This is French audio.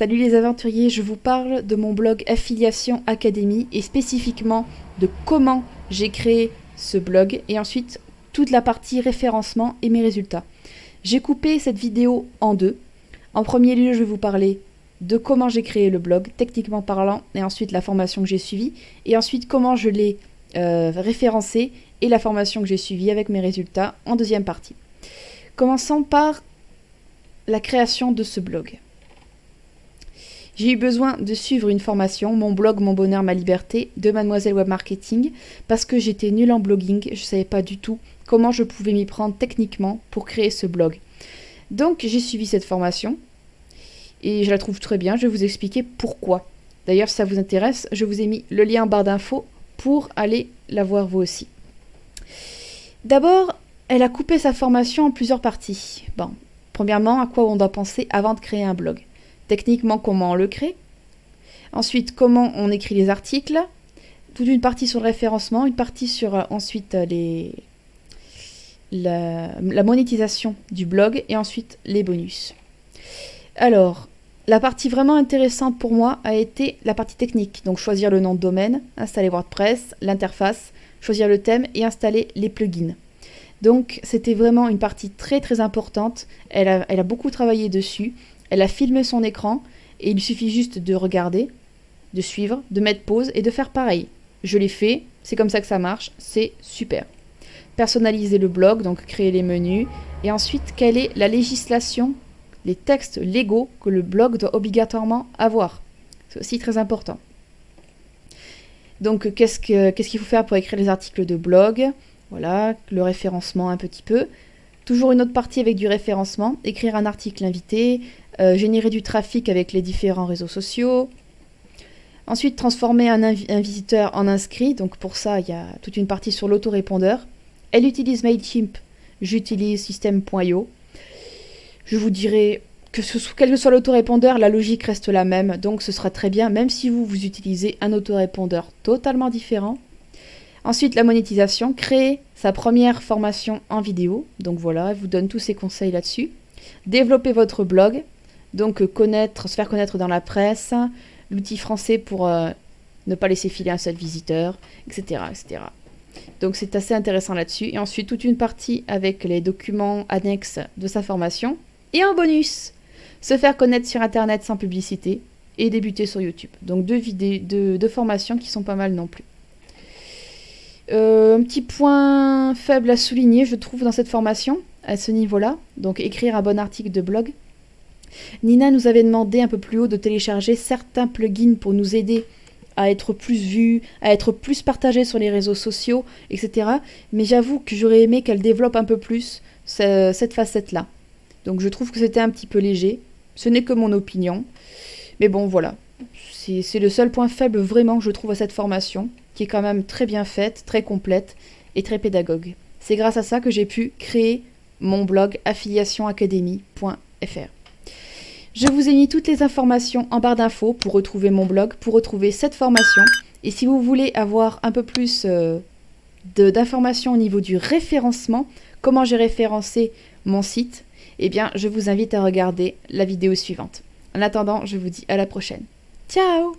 Salut les aventuriers, je vous parle de mon blog Affiliation Academy et spécifiquement de comment j'ai créé ce blog et ensuite toute la partie référencement et mes résultats. J'ai coupé cette vidéo en deux. En premier lieu, je vais vous parler de comment j'ai créé le blog, techniquement parlant, et ensuite la formation que j'ai suivie, et ensuite comment je l'ai référencé et la formation que j'ai suivie avec mes résultats en deuxième partie. Commençons par la création de ce blog. J'ai eu besoin de suivre une formation, mon blog Mon Bonheur, Ma Liberté, de Mademoiselle Web Marketing, parce que j'étais nulle en blogging, je ne savais pas du tout comment je pouvais m'y prendre techniquement pour créer ce blog. Donc j'ai suivi cette formation, et je la trouve très bien, je vais vous expliquer pourquoi. D'ailleurs, si ça vous intéresse, je vous ai mis le lien en barre d'infos pour aller la voir vous aussi. D'abord, elle a coupé sa formation en plusieurs parties. Bon, premièrement, à quoi on doit penser avant de créer un blog. Techniquement, comment on le crée. Ensuite, comment on écrit les articles. Toute une partie sur le référencement, une partie sur ensuite la monétisation du blog et ensuite les bonus. Alors, la partie vraiment intéressante pour moi a été la partie technique. Donc, choisir le nom de domaine, installer WordPress, l'interface, choisir le thème et installer les plugins. Donc, c'était vraiment une partie très très importante. Elle a beaucoup travaillé dessus. Elle a filmé son écran et il suffit juste de regarder, de suivre, de mettre pause et de faire pareil. Je l'ai fait, c'est comme ça que ça marche, c'est super. Personnaliser le blog, donc créer les menus et ensuite quelle est la législation, les textes légaux que le blog doit obligatoirement avoir. C'est aussi très important. Donc qu'est-ce qu'il faut faire pour écrire les articles de blog? Voilà, le référencement un petit peu. Toujours une autre partie avec du référencement, écrire un article invité, générer du trafic avec les différents réseaux sociaux. Ensuite, transformer un visiteur en inscrit. Donc pour ça, il y a toute une partie sur l'autorépondeur. Elle utilise Mailchimp, j'utilise System.io. Je vous dirai que quel que soit l'autorépondeur, la logique reste la même. Donc ce sera très bien, même si vous utilisez un autorépondeur totalement différent. Ensuite, la monétisation, créer sa première formation en vidéo. Donc voilà, elle vous donne tous ses conseils là-dessus. Développer votre blog, donc se faire connaître dans la presse, l'outil français pour ne pas laisser filer un seul visiteur, etc., etc. Donc c'est assez intéressant là-dessus. Et ensuite, toute une partie avec les documents annexes de sa formation. Et en bonus, se faire connaître sur Internet sans publicité et débuter sur YouTube. Donc deux formations qui sont pas mal non plus. Un petit point faible à souligner, je trouve, dans cette formation, à ce niveau-là, donc écrire un bon article de blog. Nina nous avait demandé un peu plus haut de télécharger certains plugins pour nous aider à être plus vus, à être plus partagés sur les réseaux sociaux, etc. Mais j'avoue que j'aurais aimé qu'elle développe un peu plus cette facette-là. Donc je trouve que c'était un petit peu léger. Ce n'est que mon opinion. Mais bon, voilà. C'est le seul point faible vraiment que je trouve à cette formation, qui est quand même très bien faite, très complète et très pédagogue. C'est grâce à ça que j'ai pu créer mon blog affiliationacademy.fr. Je vous ai mis toutes les informations en barre d'infos pour retrouver mon blog, pour retrouver cette formation. Et si vous voulez avoir un peu plus d'informations au niveau du référencement, comment j'ai référencé mon site, eh bien, je vous invite à regarder la vidéo suivante. En attendant, je vous dis à la prochaine. Ciao!